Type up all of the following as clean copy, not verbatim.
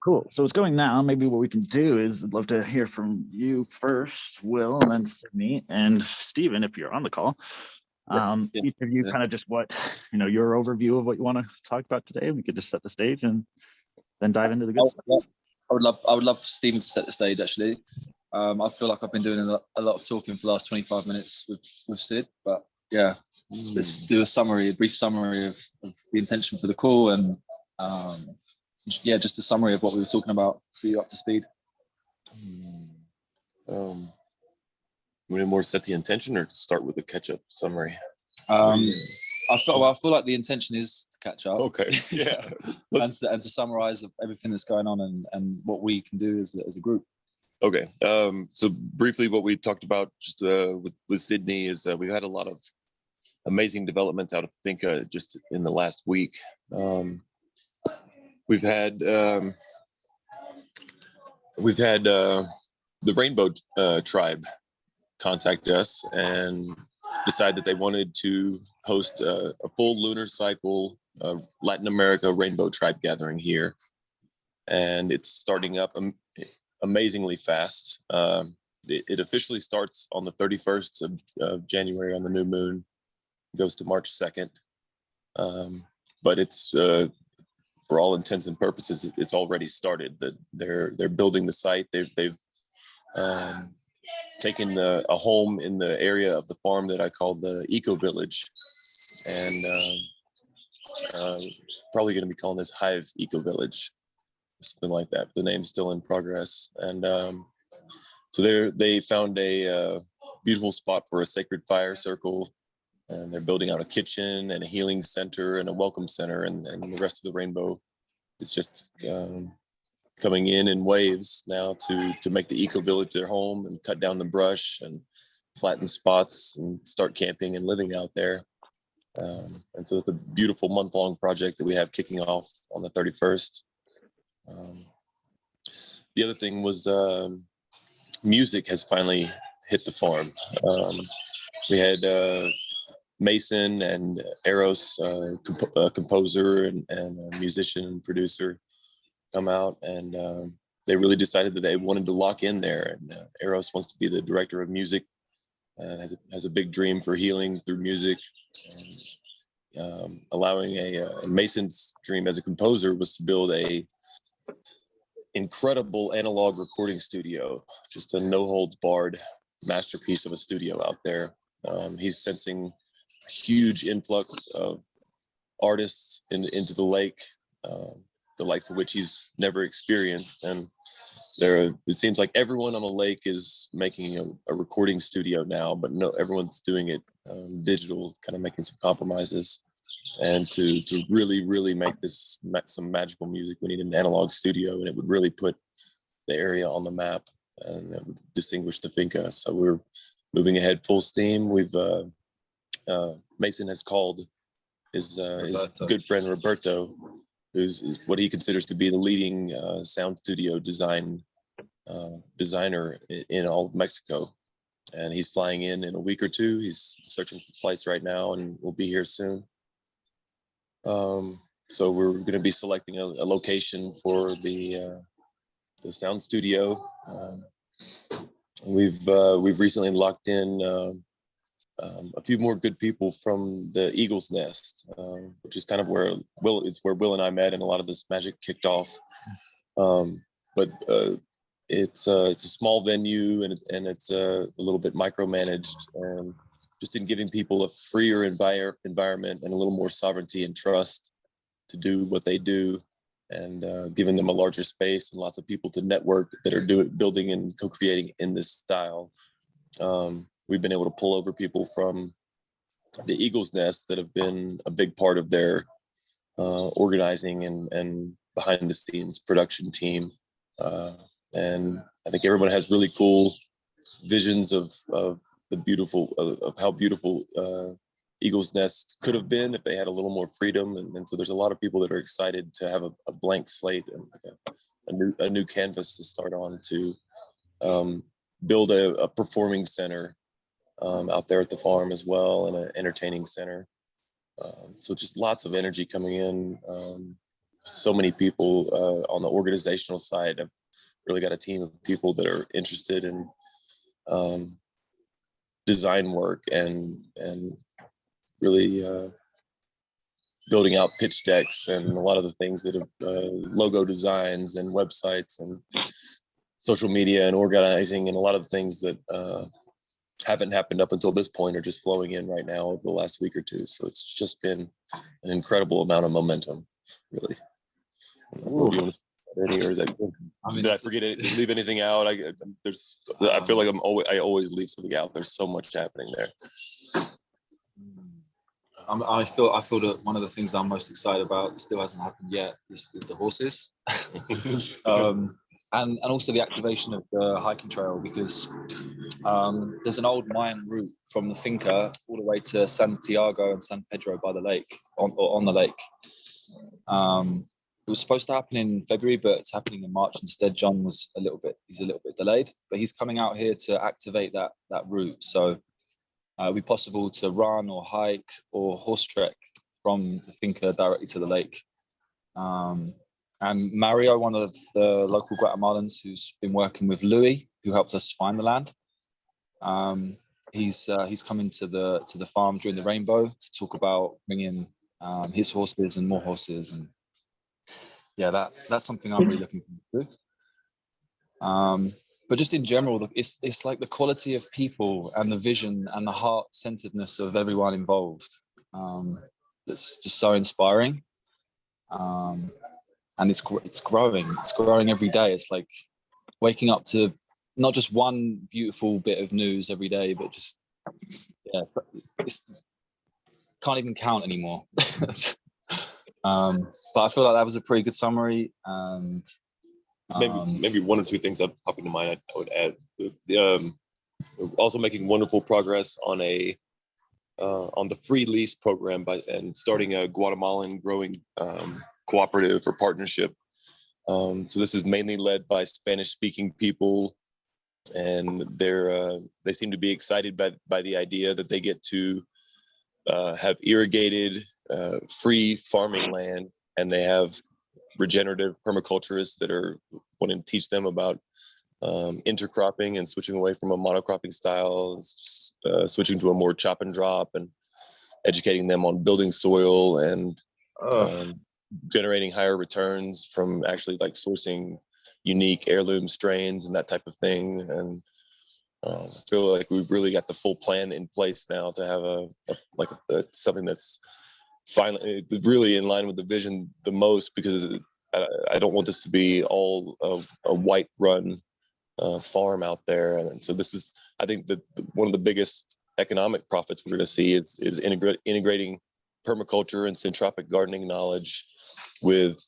Cool. So it's going now. Maybe what we can do is I'd love to hear from you first, Will, and then Sydney and Stephen, if you're on the call. Each of you kind of just what, your overview of what you want to talk about today. We could just set the stage and then dive into the good stuff. I would love Stephen to set the stage, actually. I feel like I've been doing a lot of talking for the last 25 minutes with Sid, but yeah, let's do a brief summary of the intention for the call and just a summary of what we were talking about so you're up to speed. We need more to set the intention or to start with a catch-up summary? I feel like the intention is to catch up. Okay, yeah. and to summarize everything that's going on and what we can do as a group. Okay, so briefly what we talked about just with Sydney is we've had a lot of amazing developments out of Finca just in the last week. We've had the Rainbow Tribe contact us and decide that they wanted to host a full lunar cycle Latin America Rainbow Tribe gathering here. And it's starting up amazingly fast. It officially starts on the 31st of January on the new moon, goes to March 2nd. But it's, for all intents and purposes, it's already started. They're building the site. They've taken a home in the area of the farm that I call the Eco Village, and probably going to be calling this Hive Eco Village, something like that. The name's still in progress, and so they found a beautiful spot for a sacred fire circle, and they're building out a kitchen and a healing center and a welcome center, and the rest of the rainbow is just coming in waves now to make the eco village their home and cut down the brush and flatten spots and start camping and living out there. And so it's a beautiful month-long project that we have kicking off on the 31st. The other thing was music has finally hit the farm. We had Mason and Eros, composer and a musician and producer, come out, and they really decided that they wanted to lock in there. And Eros wants to be the director of music, has a big dream for healing through music. And, allowing Mason's dream as a composer was to build a incredible analog recording studio, just a no-holds-barred masterpiece of a studio out there. He's sensing a huge influx of artists into the lake, the likes of which he's never experienced. And it seems like everyone on the lake is making a recording studio now, but no, everyone's doing it digital, kind of making some compromises. And to really, really make this some magical music, we need an analog studio, and it would really put the area on the map, and it would distinguish the Finca. So we're moving ahead full steam. We've Mason has called his good friend Roberto, who's what he considers to be the leading sound studio designer in all of Mexico. And he's flying in a week or two. He's searching for flights right now and will be here soon. So we're going to be selecting a location for the sound studio. We've recently locked in a few more good people from the Eagle's Nest, which is kind of where Will and I met, and a lot of this magic kicked off. But it's a small venue, and it's a little bit micromanaged, and just in giving people a freer environment and a little more sovereignty and trust to do what they do, and giving them a larger space and lots of people to network that are building and co-creating in this style. We've been able to pull over people from the Eagle's Nest that have been a big part of their organizing and behind the scenes production team. And I think everyone has really cool visions of how beautiful Eagle's Nest could have been if they had a little more freedom. And so there's a lot of people that are excited to have a blank slate and like a new canvas to start on to build a performing center out there at the farm as well, and an entertaining center. So just lots of energy coming in. so many people on the organizational side. I've really got a team of people that are interested in design work and really building out pitch decks and a lot of the things that have logo designs and websites and social media and organizing, and a lot of the things that haven't happened up until this point are just flowing in right now over the last week or two. So it's just been an incredible amount of momentum, really. What do you want to say, or is that, did I forget it? Leave anything out? I feel like I always leave something out. There's so much happening there. I feel that one of the things I'm most excited about still hasn't happened yet is the horses, and also the activation of the hiking trail, because there's an old Mayan route from the finca all the way to Santiago and San Pedro by the lake, on the lake. It was supposed to happen in February, but it's happening in March instead. John was he's a little bit delayed, but he's coming out here to activate that route. So it'd be possible to run or hike or horse trek from the finca directly to the lake. And Mario, one of the local Guatemalans who's been working with Louis, who helped us find the land, he's coming to the farm during the rainbow to talk about bringing his horses and more horses. And yeah, that's something I'm really looking forward to. But just in general, it's like the quality of people and the vision and the heart-centeredness of everyone involved that's just so inspiring. And it's growing. It's growing every day. It's like waking up to not just one beautiful bit of news every day, but just can't even count anymore. But I feel like that was a pretty good summary. And maybe one or two things that pop into mind I would add. Also making wonderful progress on the free lease program and starting a Guatemalan growing cooperative or partnership. So this is mainly led by Spanish-speaking people, and they seem to be excited by the idea that they get to have irrigated, free farming land, and they have regenerative permaculturists that are wanting to teach them about intercropping and switching away from a monocropping style, switching to a more chop and drop, and educating them on building soil and generating higher returns from actually like sourcing unique heirloom strains and that type of thing. And I feel like we've really got the full plan in place now to have something that's finally really in line with the vision the most, because I don't want this to be all of a white run farm out there. And so this is, I think, that one of the biggest economic profits we're going to see is integrating permaculture and syntropic gardening knowledge with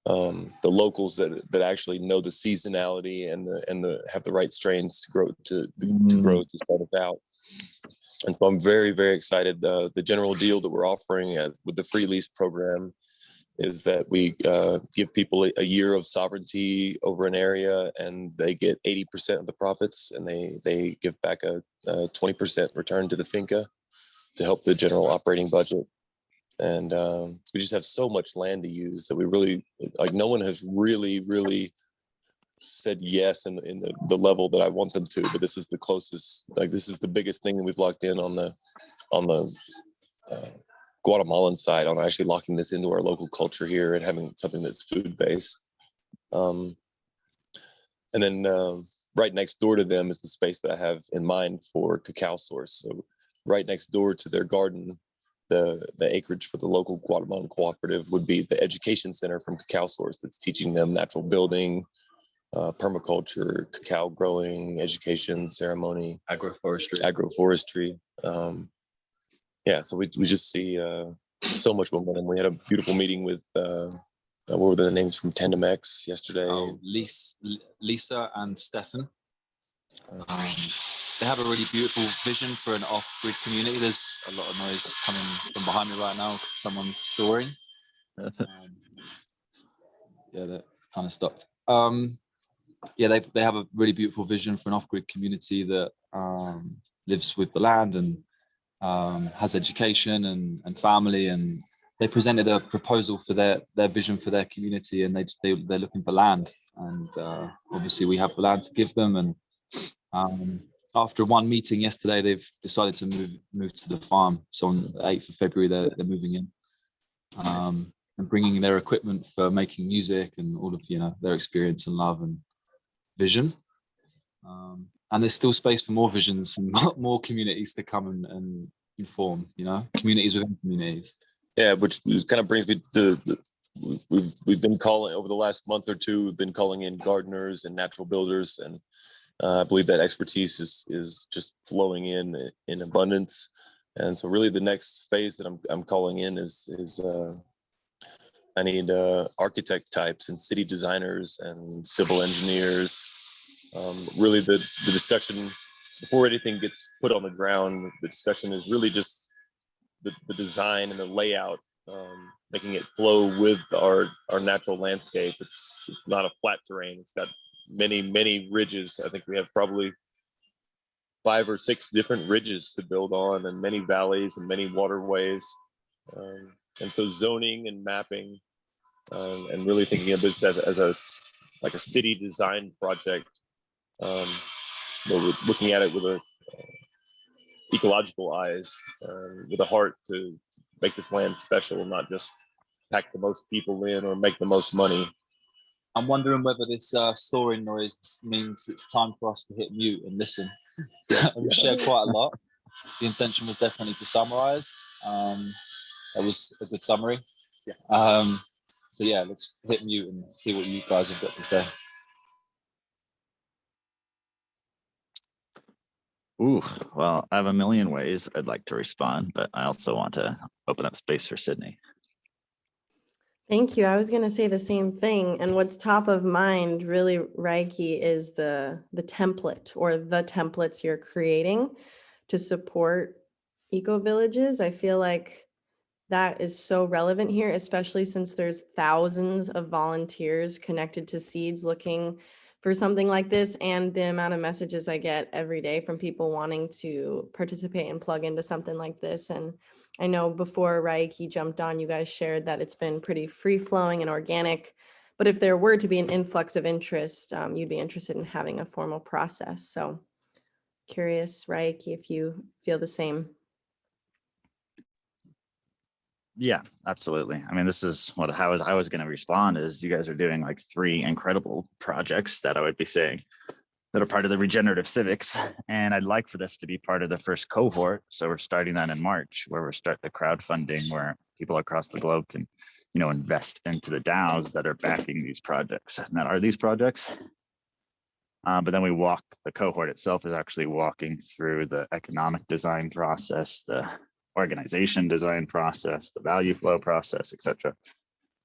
the locals that actually know the seasonality and have the right strains to grow to start it out. And so I'm very, very excited. The general deal that we're offering with the free lease program is that we give people a year of sovereignty over an area, and they get 80% of the profits, and they give back a 20% return to the finca to help the general operating budget. And we just have so much land to use that we really, like, no one has really said yes in the level that I want them to, but this is the closest, like, this is the biggest thing that we've locked in on the Guatemalan side, on actually locking this into our local culture here and having something that's food-based. And then right next door to them is the space that I have in mind for Cacao Source. So right next door to their garden, the acreage for the local Guatemalan cooperative would be the education center from Cacao Source that's teaching them natural building, permaculture, cacao growing, education, ceremony, agroforestry. So we just see so much momentum. We had a beautiful meeting with what were the names from Tandem X yesterday? Lisa and Stefan. They have a really beautiful vision for an off-grid community. There's a lot of noise coming from behind me right now because someone's soaring. That kind of stopped. They have a really beautiful vision for an off-grid community that lives with the land and has education and family and they presented a proposal for their vision for their community, and they're looking for land, and obviously we have the land to give them. And after one meeting yesterday, they've decided to move to the farm. So on the 8th of February, they're moving in, and bringing their equipment for making music and all of their experience and love and vision. And there's still space for more visions and more communities to come and inform, communities within communities. Yeah, which kind of brings me to we've been calling over the last month or two. We've been calling in gardeners and natural builders, and I believe that expertise is just flowing in abundance. And so, really, the next phase that I'm calling in is I need architect types and city designers and civil engineers. Really, the discussion before anything gets put on the ground, the discussion is really just the design and the layout, making it flow with our natural landscape. It's not a flat terrain. It's got many ridges. I think we have probably 5 or 6 different ridges to build on, and many valleys and many waterways. And so zoning and mapping, and really thinking of this as a city design project. We're looking at it with ecological eyes, with a heart to make this land special, not just pack the most people in or make the most money. I'm wondering whether this soaring noise means it's time for us to hit mute and listen. We shared quite a lot. The intention was definitely to summarize. That was a good summary. Yeah. So yeah, let's hit mute and see what you guys have got to say. Ooh, well, I have a million ways I'd like to respond, but I also want to open up space for Sydney. Thank you. I was going to say the same thing. And what's top of mind really, Reiki, is the template or the templates you're creating to support eco-villages. I feel like that is so relevant here, especially since there's thousands of volunteers connected to SEEDS looking for something like this, and the amount of messages I get every day from people wanting to participate and plug into something like this. And I know before Reiki jumped on, you guys shared that it's been pretty free-flowing and organic, but if there were to be an influx of interest, you'd be interested in having a formal process. So curious, Reiki, if you feel the same. Yeah, absolutely. I mean, this is how I was going to respond is you guys are doing like 3 incredible projects that I would be saying that are part of the regenerative civics. And I'd like for this to be part of the first cohort. So we're starting that in March, where we're starting the crowdfunding where people across the globe can, invest into the DAOs that are backing these projects and that are these projects. But then the cohort itself is actually walking through the economic design process, the organization design process, the value flow process, etc.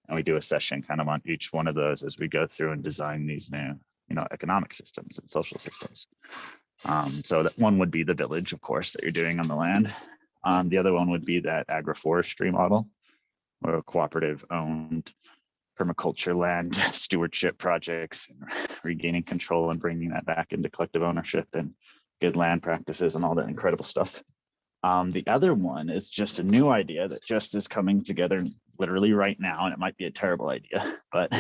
And we do a session kind of on each one of those as we go through and design these new, economic systems and social systems. So that one would be the village, of course, that you're doing on the land. The other one would be that agroforestry model, or a cooperative owned permaculture land stewardship projects, and regaining control and bringing that back into collective ownership and good land practices and all that incredible stuff. The other one is just a new idea that just is coming together literally right now, and it might be a terrible idea, but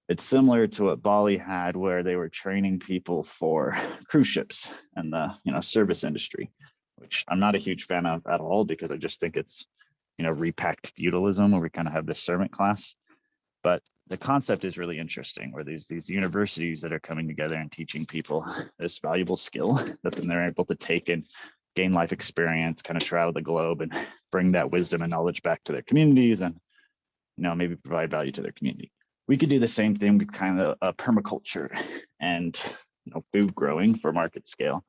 it's similar to what Bali had, where they were training people for cruise ships and the service industry, which I'm not a huge fan of at all, because I just think it's repacked feudalism, where we kind of have this servant class. But the concept is really interesting, where these universities that are coming together and teaching people this valuable skill that then they're able to take and gain life experience, kind of travel the globe and bring that wisdom and knowledge back to their communities, and maybe provide value to their community. We could do the same thing with kind of a permaculture and food growing for market scale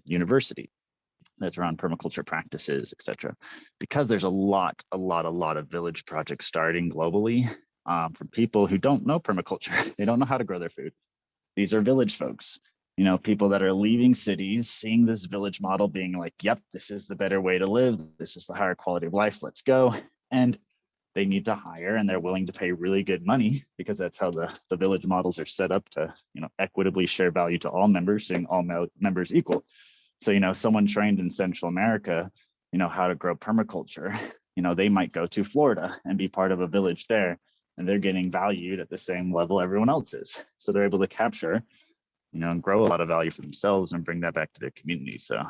university that's around permaculture practices, etc. Because there's a lot of village projects starting globally from people who don't know permaculture. They don't know how to grow their food. These are village folks. People that are leaving cities, seeing this village model, being like, yep, this is the better way to live. This is the higher quality of life. Let's go. And they need to hire, and they're willing to pay really good money, because that's how the village models are set up to, equitably share value to all members, seeing all members equal. So, someone trained in Central America, how to grow permaculture, you know, they might go to Florida and be part of a village there, and they're getting valued at the same level everyone else is. So they're able to capture, you know, and grow a lot of value for themselves and bring that back to their community. So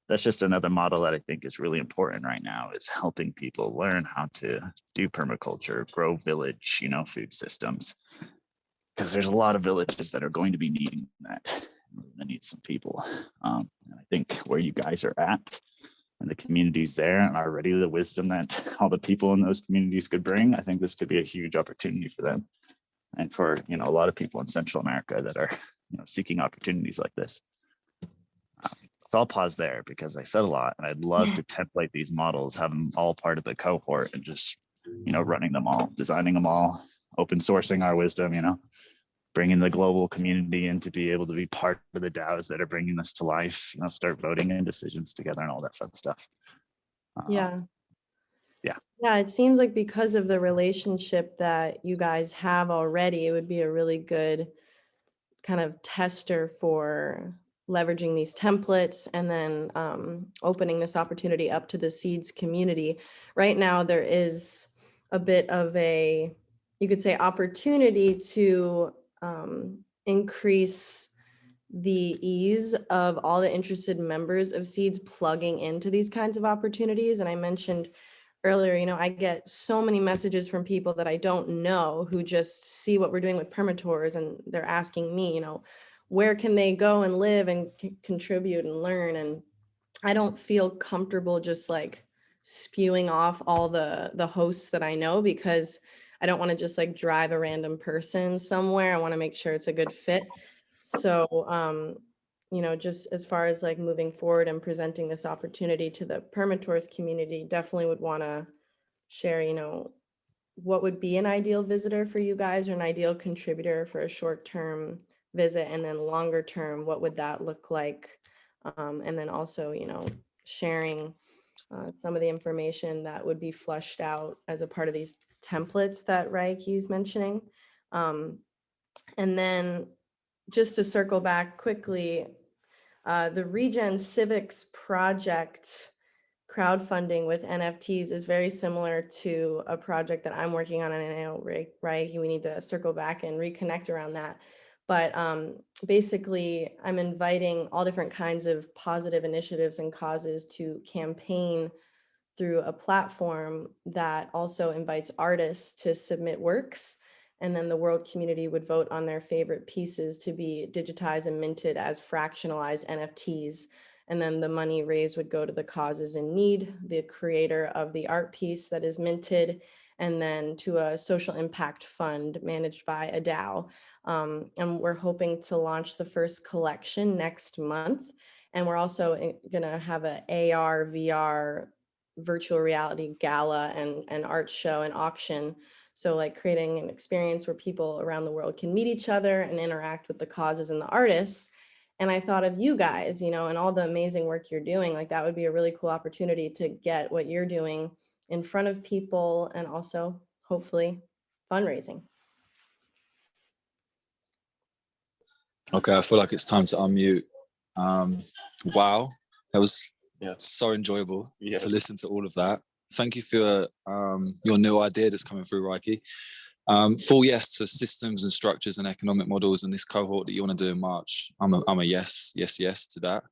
that's just another model that I think is really important right now, is helping people learn how to do permaculture, grow village, you know, food systems. Because there's a lot of villages that are going to be needing that. They need some people. And I think where you guys are at and the communities there, and already the wisdom that all the people in those communities could bring, I think this could be a huge opportunity for them. And for, you know, a lot of people in Central America that are, you know, seeking opportunities like this. So I'll pause there because I said a lot, and I'd love to template these models, have them all part of the cohort, and just, you know, running them all, designing them all, open sourcing our wisdom, you know, bringing the global community in to be able to be part of the DAOs that are bringing this to life, you know, start voting in decisions together and all that fun stuff. Yeah. Yeah. Yeah, it seems like because of the relationship that you guys have already, it would be a really good kind of tester for leveraging these templates and then opening this opportunity up to the SEEDS community. Right now, there is a bit of a, you could say, opportunity to increase the ease of all the interested members of SEEDS plugging into these kinds of opportunities. And I mentioned earlier, you know, I get so many messages from people that I don't know who just see what we're doing with permatours, and they're asking me, you know, where can they go and live and contribute and learn? And I don't feel comfortable just like spewing off all the hosts that I know, because I don't want to just like drive a random person somewhere. I want to make sure it's a good fit. So, you know, just as far as like moving forward and presenting this opportunity to the permatours community, definitely would want to share, you know, what would be an ideal visitor for you guys, or an ideal contributor for a short-term visit, and then longer term, what would that look like? And then also, you know, sharing some of the information that would be flushed out as a part of these templates that Raiki's mentioning. And then just to circle back quickly, the Regen Civics project crowdfunding with NFTs is very similar to a project that I'm working on, and I know, right, we need to circle back and reconnect around that. But basically, I'm inviting all different kinds of positive initiatives and causes to campaign through a platform that also invites artists to submit works. And then the world community would vote on their favorite pieces to be digitized and minted as fractionalized NFTs. And then the money raised would go to the causes in need, the creator of the art piece that is minted, and then to a social impact fund managed by a DAO. And we're hoping to launch the first collection next month. And we're also going to have an AR, VR, virtual reality gala and art show and auction. So like creating an experience where people around the world can meet each other and interact with the causes and the artists. And I thought of you guys, you know, and all the amazing work you're doing. Like that would be a really cool opportunity to get what you're doing in front of people, and also hopefully fundraising. Okay, I feel like it's time to unmute. Wow, that was so enjoyable to listen to all of that. Thank you for your new idea that's coming through, Reiki. Full yes to systems and structures and economic models and this cohort that you want to do in March. I'm a yes to that.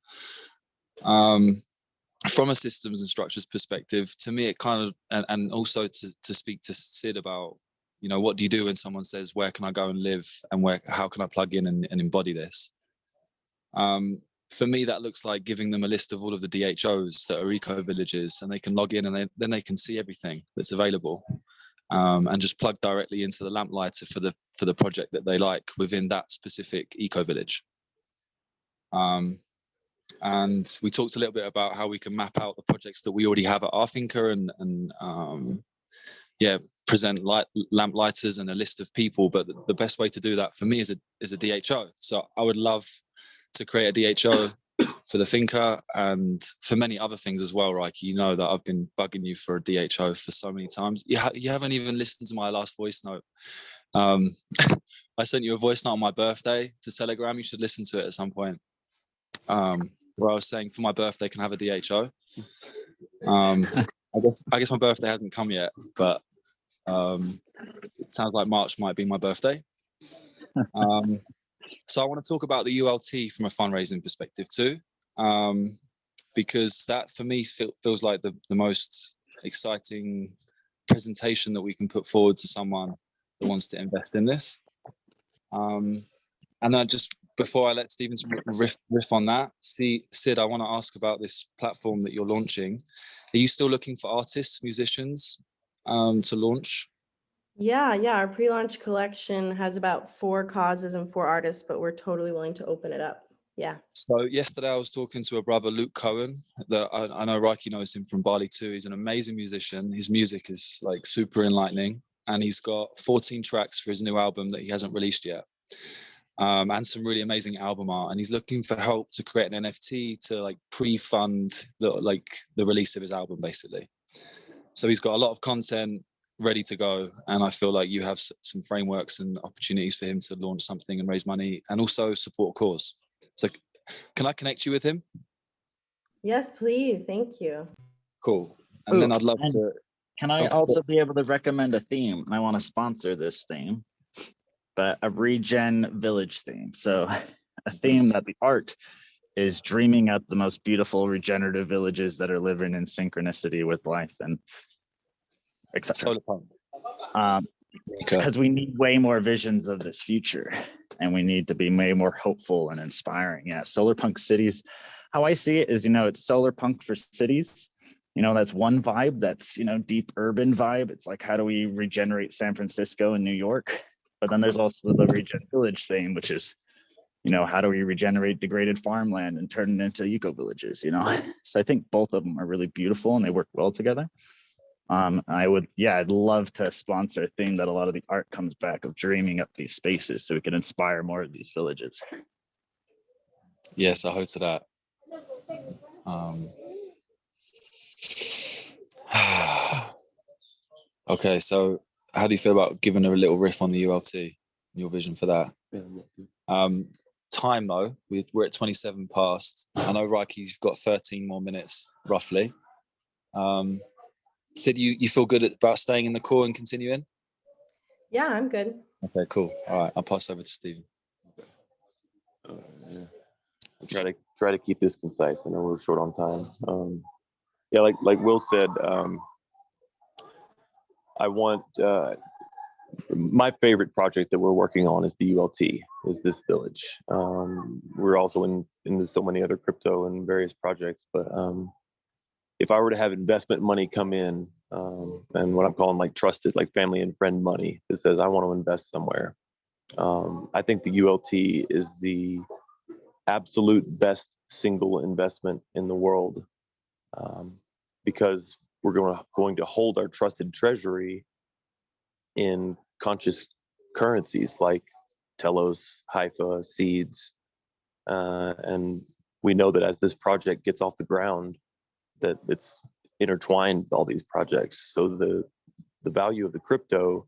From a systems and structures perspective, to me, it kind of, and also to speak to Sid about, you know, what do you do when someone says, where can I go and live, and how can I plug in and embody this? For me, that looks like giving them a list of all of the DHOs that are eco villages, and they can log in, and then they can see everything that's available, and just plug directly into the lamplighter for the project that they like within that specific eco village. And we talked a little bit about how we can map out the projects that we already have at our thinker, and present lamplighters and a list of people. But the best way to do that for me is a DHO. So I would love to create a DHO for the thinker and for many other things as well, Reiki. You know that I've been bugging you for a DHO for so many times. You haven't even listened to my last voice note. I sent you a voice note on my birthday to Telegram. You should listen to it at some point. Where I was saying for my birthday, can I have a DHO? I guess my birthday hasn't come yet, but it sounds like March might be my birthday. So I want to talk about the ULT from a fundraising perspective too, because that for me feels like the most exciting presentation that we can put forward to someone that wants to invest in this. And then before I let Stephen riff on that, Sid, I want to ask about this platform that you're launching. Are you still looking for artists, musicians to launch? Yeah. Our pre-launch collection has about 4 causes and 4 artists, but we're totally willing to open it up. Yeah. So yesterday I was talking to a brother, Luke Cohen, that I know Reiki knows him from Bali too. He's an amazing musician. His music is like super enlightening, and he's got 14 tracks for his new album that he hasn't released yet. And some really amazing album art, and he's looking for help to create an NFT to like pre-fund the release of his album basically. So he's got a lot of content ready to go, and I feel like you have some frameworks and opportunities for him to launch something and raise money and also support a cause. So can I connect you with him? Yes, please. Thank you. Cool. And then I'd love to. Can I also be able to recommend a theme? I want to sponsor this theme, but a regen village theme. So a theme that the art is dreaming up the most beautiful regenerative villages that are living in synchronicity with life and etc. Because we need way more visions of this future, and we need to be way more hopeful and inspiring. Yeah, solar punk cities. How I see it is, it's solar punk for cities. That's one vibe. That's deep urban vibe. It's like, how do we regenerate San Francisco and New York? But then there's also the regen village thing, which is, how do we regenerate degraded farmland and turn it into eco villages? So I think both of them are really beautiful and they work well together. I'd love to sponsor a thing that a lot of the art comes back of dreaming up these spaces so we can inspire more of these villages. Yes, I hope to that. Okay, so how do you feel about giving a little riff on the ULT, your vision for that? Time though, we're at 27 past. I know Reiki's got 13 more minutes roughly. Sid, you feel good about staying in the core and continuing? Yeah, I'm good. Okay, cool. All right, I'll pass over to Stephen. I'll try to keep this concise. I know we're short on time. Like Will said, I want my favorite project that we're working on is the ULT, is this village. We're also into so many other crypto and various projects, but if I were to have investment money come in, and what I'm calling like trusted, like family and friend money that says I want to invest somewhere, I think the ULT is the absolute best single investment in the world, because we're going to hold our trusted treasury in conscious currencies like Telos, Haifa, SEEDS, and we know that as this project gets off the ground, that it's intertwined with all these projects. So the value of the crypto,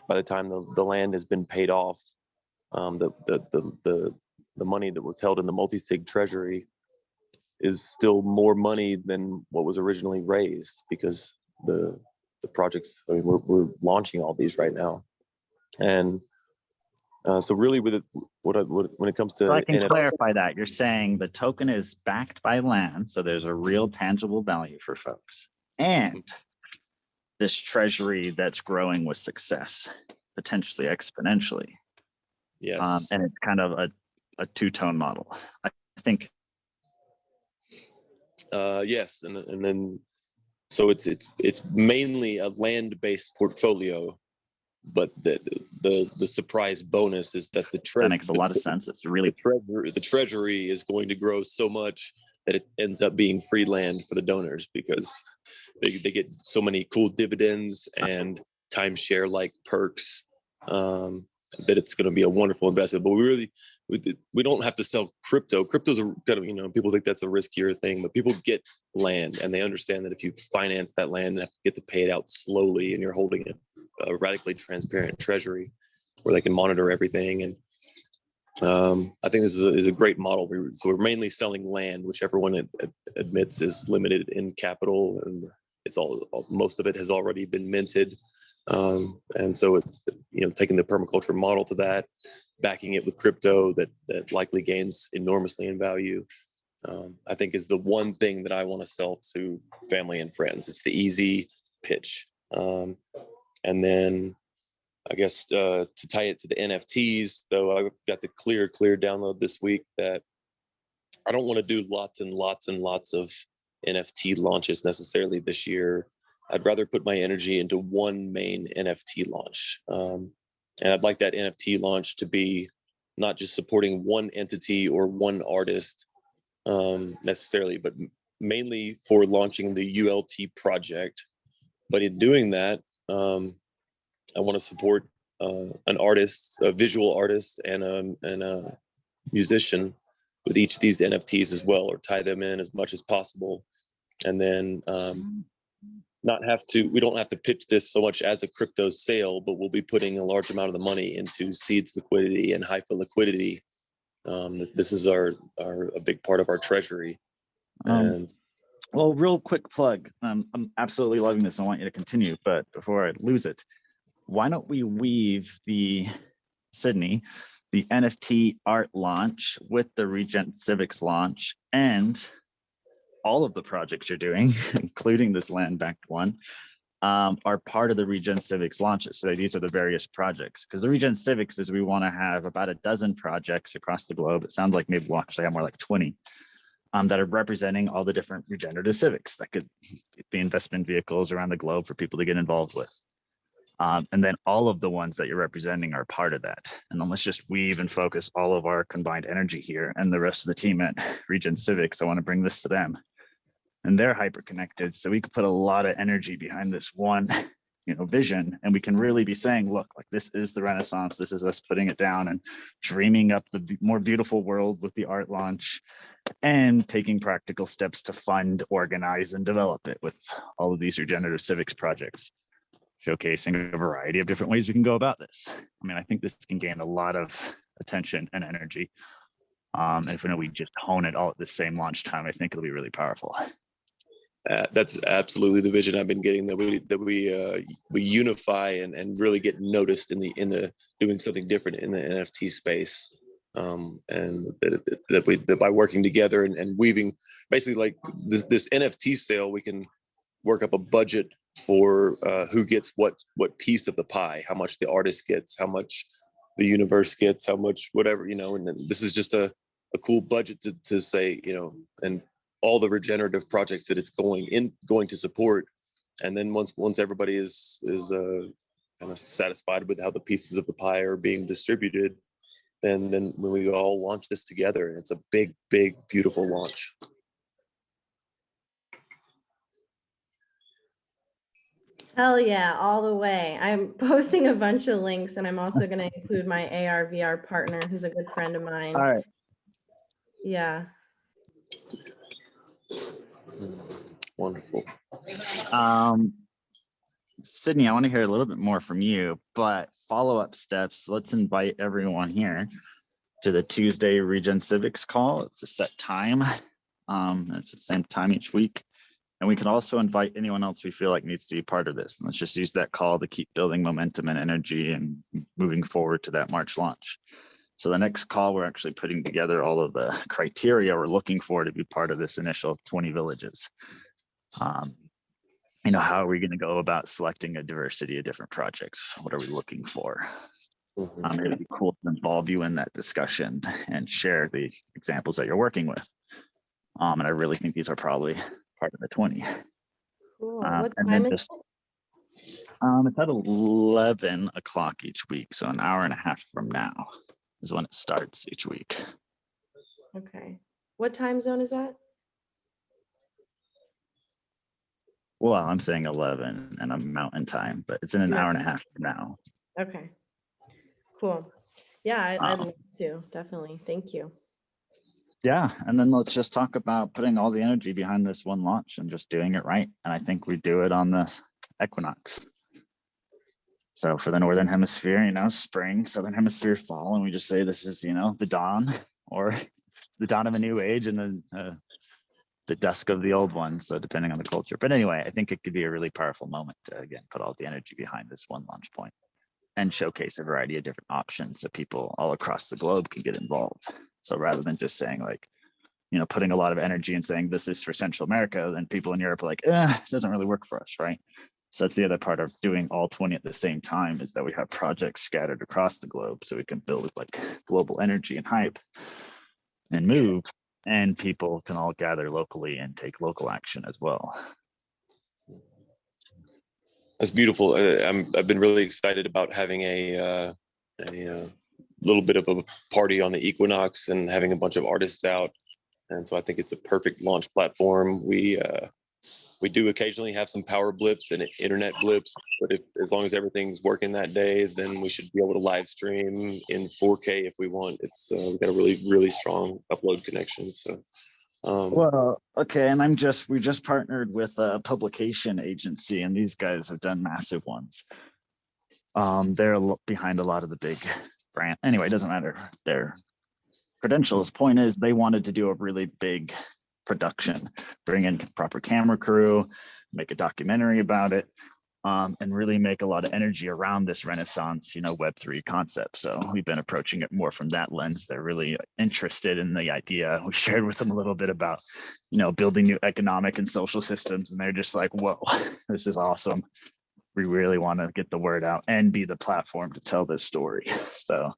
by the time the land has been paid off, the money that was held in the multi-sig treasury is still more money than what was originally raised, because the projects, we're launching all these right now. And so really with it, when it comes to, so I can clarify that you're saying the token is backed by land, so there's a real tangible value for folks, and this treasury that's growing with success, potentially exponentially. Yes. And it's kind of a two-tone model, I think. Yes, and then so it's mainly a land-based portfolio, but the surprise bonus is that that makes a lot of sense. It's really the treasury is going to grow so much that it ends up being free land for the donors, because they get so many cool dividends and timeshare like perks, that it's going to be a wonderful investment. But we don't have to sell crypto. Crypto's kind of, people think that's a riskier thing, but people get land and they understand that if you finance that land and have to get to pay it out slowly, and you're holding a radically transparent treasury where they can monitor everything. And I think this is a great model. So we're mainly selling land, which everyone admits is limited in capital and most of it has already been minted. And so it's, taking the permaculture model to that, backing it with crypto that likely gains enormously in value, I think is the one thing that I want to sell to family and friends. It's the easy pitch. And then I guess to tie it to the NFTs, though, I got the clear download this week that I don't want to do lots and lots and lots of NFT launches necessarily this year. I'd rather put my energy into one main NFT launch. And I'd like that NFT launch to be not just supporting one entity or one artist necessarily, but mainly for launching the ULT project. But in doing that, I want to support an artist, a visual artist, and a musician with each of these NFTs as well, or tie them in as much as possible. And then we don't have to pitch this so much as a crypto sale, but we'll be putting a large amount of the money into SEEDS liquidity and HIFA liquidity. This is a big part of our treasury. And well, real quick plug. I'm absolutely loving this. I want you to continue, but before I lose it, why don't we weave Sydney, the NFT art launch with the Regent Civics launch and all of the projects you're doing, including this land-backed one, are part of the Regent Civics launches. So these are the various projects, because the Regent Civics is we want to have about a dozen projects across the globe. It sounds like maybe we'll actually have more like 20 that are representing all the different regenerative civics that could be investment vehicles around the globe for people to get involved with. And then all of the ones that you're representing are part of that. And then let's just weave and focus all of our combined energy here, and the rest of the team at Regent Civics, I want to bring this to them. And they're hyper connected, so we could put a lot of energy behind this one vision, and we can really be saying, look, like, this is the Renaissance, this is us putting it down and dreaming up the more beautiful world with the art launch, and taking practical steps to fund, organize, and develop it with all of these regenerative civics projects, showcasing a variety of different ways we can go about this. I mean, I think this can gain a lot of attention and energy. And if we just hone it all at the same launch time, I think it'll be really powerful. That's absolutely the vision I've been getting, that we unify and really get noticed in the doing something different in the NFT space, and that by working together and weaving, basically like this NFT sale, we can work up a budget for who gets what piece of the pie, how much the artist gets, how much the universe gets, how much whatever, and then this is just a cool budget to say, and all the regenerative projects that it's going to support. And then once everybody is kind of satisfied with how the pieces of the pie are being distributed, then when we all launch this together, it's a big, beautiful launch. Hell yeah, all the way. I'm posting a bunch of links, and I'm also going to include my AR VR partner, who's a good friend of mine. All right. Yeah. Wonderful. Sydney, I want to hear a little bit more from you, but follow-up steps, let's invite everyone here to the Tuesday Regen Civics call. It's a set time. It's the same time each week. And we can also invite anyone else we feel like needs to be part of this. And let's just use that call to keep building momentum and energy and moving forward to that March launch. So the next call, we're actually putting together all of the criteria we're looking for to be part of this initial 20 villages. How are we going to go about selecting a diversity of different projects? What are we looking for? It'd be cool to involve you in that discussion and share the examples that you're working with. And I really think these are probably part of the 20. Cool. What and time then is it's at 11 o'clock each week. So an hour and a half from now is when it starts each week. Okay. What time zone is that? Well, I'm saying 11 and I'm mountain time, but it's in an hour and a half from now. Okay. Cool. Yeah, I'd love to, definitely. Thank you. Yeah, and then let's just talk about putting all the energy behind this one launch and just doing it right. And I think we do it on the equinox. So for the Northern Hemisphere, spring, Southern Hemisphere, fall, and we just say this is, the dawn, or the dawn of a new age, and then the dusk of the old one. So depending on the culture. But anyway, I think it could be a really powerful moment to, again, put all the energy behind this one launch point and showcase a variety of different options so people all across the globe can get involved. So rather than just saying like, you know, putting a lot of energy and saying this is for Central America, then people in Europe are like, it doesn't really work for us, right? So that's the other part of doing all 20 at the same time, is that we have projects scattered across the globe so we can build like global energy and hype and move, and people can all gather locally and take local action as well. That's beautiful. I've been really excited about having a little bit of a party on the equinox and having a bunch of artists out. And so I think it's a perfect launch platform. We do occasionally have some power blips and internet blips, but as long as everything's working that day, then we should be able to live stream in 4K if we want. It's we've got a really strong upload connection. So well, okay, and we just partnered with a publication agency, and these guys have done massive ones. They're behind a lot of the big brand. Anyway, it doesn't matter their credentials. Point is, they wanted to do a really big production, bring in proper camera crew, make a documentary about it, and really make a lot of energy around this Renaissance, you know, Web3 concept. So we've been approaching it more from that lens. They're really interested in the idea. We shared with them a little bit about, you know, building new economic and social systems, and they're just like, whoa, this is awesome. We really want to get the word out and be the platform to tell this story. So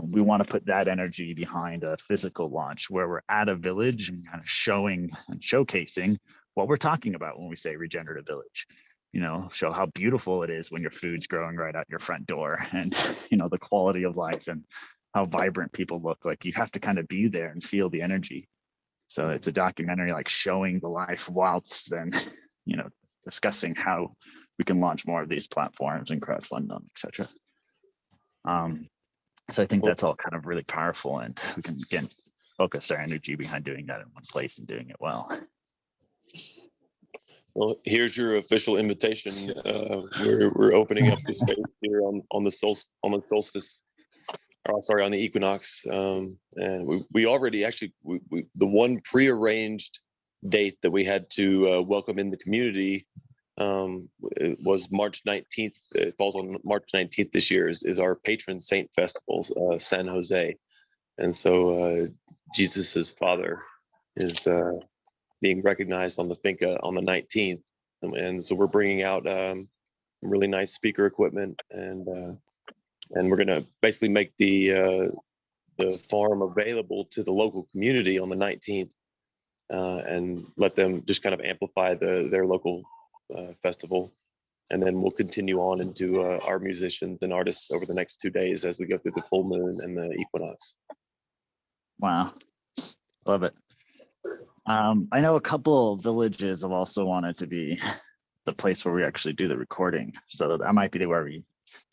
we want to put that energy behind a physical launch where we're at a village and kind of showing and showcasing what we're talking about when we say regenerative village. You know, show how beautiful it is when your food's growing right out your front door, and, you know, the quality of life and how vibrant people look. Like, you have to kind of be there and feel the energy. So it's a documentary like showing the life whilst then, you know, discussing how we can launch more of these platforms and crowdfund them, etc. So I think that's all kind of really powerful, and we can, again, focus our energy behind doing that in one place and doing it well. Well, here's your official invitation. We're opening up the space here on the solstice. Sorry, on the equinox, and we already actually the one prearranged date that we had to welcome in the community it was March 19th. It falls on March 19th this year. Is our patron saint festival, San Jose, and so Jesus's father is being recognized on the finca on the 19th, and so we're bringing out really nice speaker equipment, and we're going to basically make the farm available to the local community on the 19th, and let them just kind of amplify their local festival. And then we'll continue on into our musicians and artists over the next 2 days as we go through the full moon and the equinox. Wow, love it. I know a couple villages have also wanted to be the place where we actually do the recording. So that might be where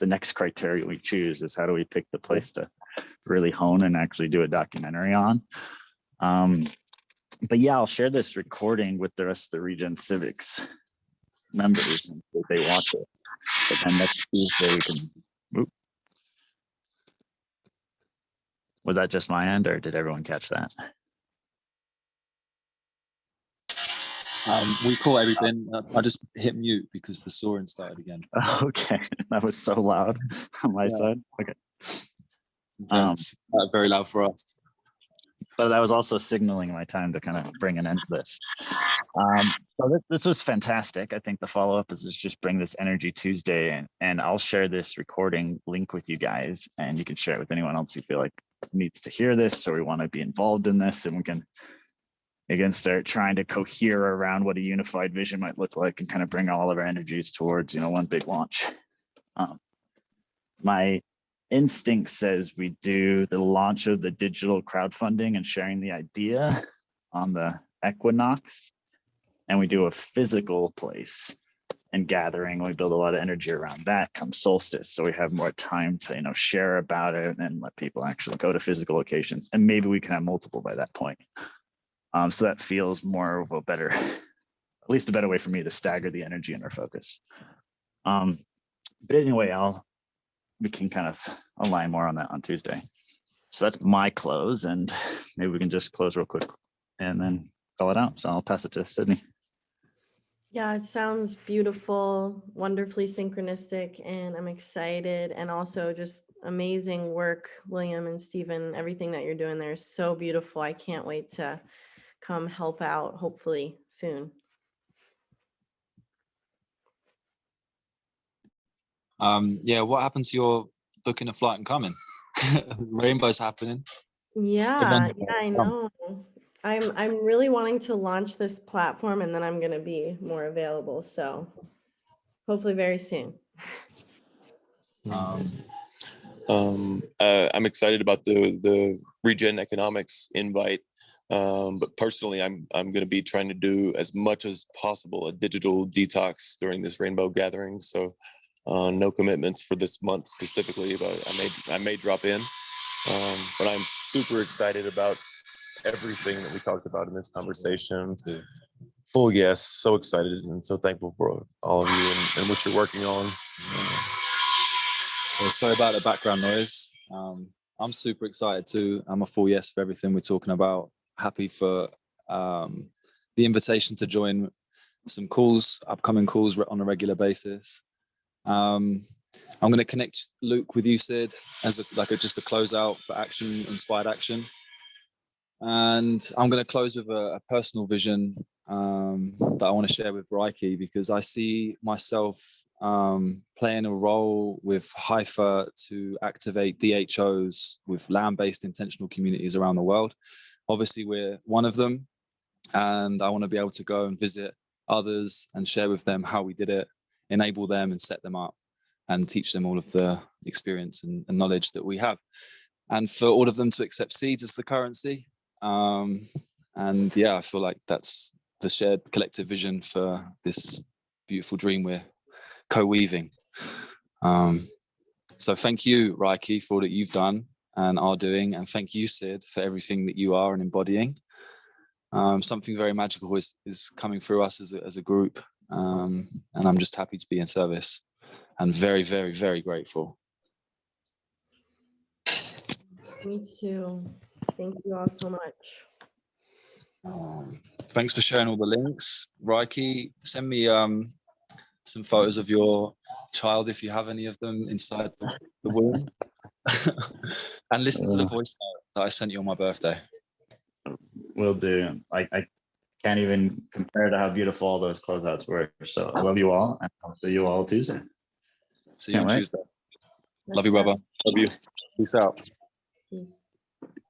the next criteria we choose is how do we pick the place to really hone and actually do a documentary on. But yeah, I'll share this recording with the rest of the Regen Civics members if they want it. But then next Tuesday we can. Oop. Was that just my end, or did everyone catch that? We caught everything. I just hit mute because the soaring started again. Okay, that was so loud on my side. Okay. Very loud for us. But that was also signaling my time to kind of bring an end to this. So this was fantastic. I think the follow-up is just bring this Energy Tuesday, and I'll share this recording link with you guys, and you can share it with anyone else you feel like needs to hear this or we want to be involved in this, and we can again start trying to cohere around what a unified vision might look like and kind of bring all of our energies towards, you know, one big launch. My instinct says we do the launch of the digital crowdfunding and sharing the idea on the equinox, and we do a physical place and gathering. We build a lot of energy around that come solstice, so we have more time to, you know, share about it and let people actually go to physical locations, and maybe we can have multiple by that point. So that feels more of a better, at least a better way for me to stagger the energy and our focus. But anyway, we can kind of align more on that on Tuesday. So that's my close, and maybe we can just close real quick and then call it out. So I'll pass it to Sydney. Yeah, it sounds beautiful, wonderfully synchronistic, and I'm excited. And also just amazing work, William and Stephen. Everything that you're doing there is so beautiful. I can't wait to come help out, hopefully soon. Yeah, what happened to your booking a flight and coming? Rainbow's happening. Yeah, Everyone's I know. I'm really wanting to launch this platform, and then I'm going to be more available. So hopefully very soon. I'm excited about the Regen Economics invite, but personally, I'm going to be trying to do as much as possible a digital detox during this rainbow gathering. So, no commitments for this month specifically, but I may drop in. But I'm super excited about everything that we talked about in this conversation. Oh yes, so excited and so thankful for all of you and what you're working on. Sorry about the background noise. I'm super excited too. I'm a full yes for everything we're talking about. Happy for the invitation to join some calls, upcoming calls on a regular basis. I'm going to connect Luke with you, Sid, as just a closeout for action, inspired action. And I'm going to close with a personal vision that I want to share with Reiki, because I see myself playing a role with Haifa to activate DHOs with land-based intentional communities around the world. Obviously, we're one of them, and I want to be able to go and visit others and share with them how we did it, enable them and set them up, and teach them all of the experience and knowledge that we have. And for all of them to accept SEEDS as the currency. And yeah, I feel like that's the shared collective vision for this beautiful dream we're co-weaving. So thank you, Reiki, for all that you've done and are doing. And thank you, Sid, for everything that you are and embodying. Something very magical is coming through us as a group. And I'm just happy to be in service and very, very, very grateful. Me too. Thank you all so much. Thanks for sharing all the links. Reiki, send me some photos of your child, if you have any of them, inside the womb. And listen to the voice note that I sent you on my birthday. Will do. I can't even compare to how beautiful all those closeouts were. So I love you all, and I'll see you all Tuesday. See you on Can't wait. Tuesday. Love you, brother. Love you. Peace out.